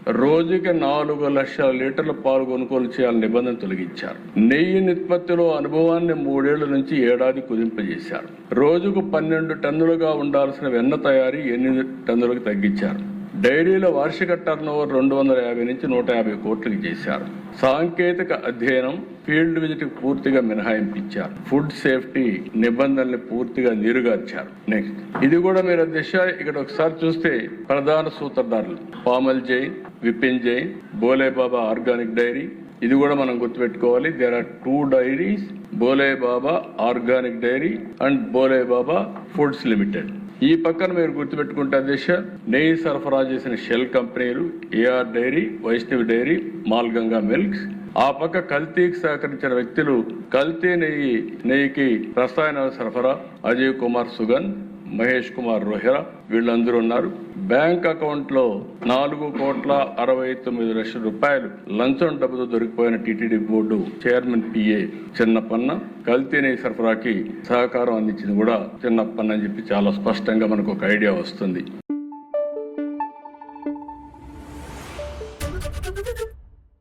రోజుకి 4 లక్షల లీటర్ల పాలు కొనుగోలు చేయాలని నిబంధన తొలగించారు. నెయ్యి నిష్పత్తిలో అనుభవాన్ని 3 ఏళ్ల నుంచి ఏడాది కుదింపజేశారు. రోజుకు 12 టన్నులుగా ఉండాల్సిన వెన్న తయారీ 8 టన్నులకు తగ్గించారు. డైరీల వార్షిక టర్నోవర్ 250 నుంచి 150 కోట్లకి చేశారు. సాంకేతిక అధ్యయనం, ఫీల్డ్ విజిట్ పూర్తిగా మినహాయింపించారు. ఫుడ్ సేఫ్టీ నిబంధనల్ని పూర్తిగా నీరుగార్చారు. నెక్స్ట్ ఇది కూడా మీరు అధ్యక్ష ఇక్కడ ఒకసారి చూస్తే ప్రధాన సూత్రధారులు పామల్ జైన్, విపిన్ జైన్, బోలే బాబా ఆర్గానిక్ డైరీ. ఇది కూడా మనం గుర్తుపెట్టుకోవాలి. There are 2 dairies, Bhole Baba organic dairy and Bhole Baba foods limited. ఈ పక్కన మీరు గుర్తుపెట్టుకుంటే అధ్యక్ష నెయ్యి సరఫరా చేసిన షెల్ కంపెనీలు AR dairy, Vaishnavi dairy, మాల్గంగా milks. ఆ పక్క కల్తీకి సహకరించిన వ్యక్తులు కల్తీ నెయ్యికి రసాయనాల సరఫరా అజయ్ కుమార్ సుగన్, మహేష్ కుమార్ రోహెరా వీళ్ళందరూ ఉన్నారు. బ్యాంక్ అకౌంట్ లో 4,69,00,000 రూపాయలు లంచం డబ్బుతో దొరికిపోయిన టీటీడీ బోర్డు చైర్మన్ పిఏ చిన్నపన్న కల్తీ నెయ్యి సరఫరాకి సహకారం అందించింది కూడా చిన్నపన్న అని చెప్పి చాలా స్పష్టంగా మనకు ఒక ఐడియా వస్తుంది.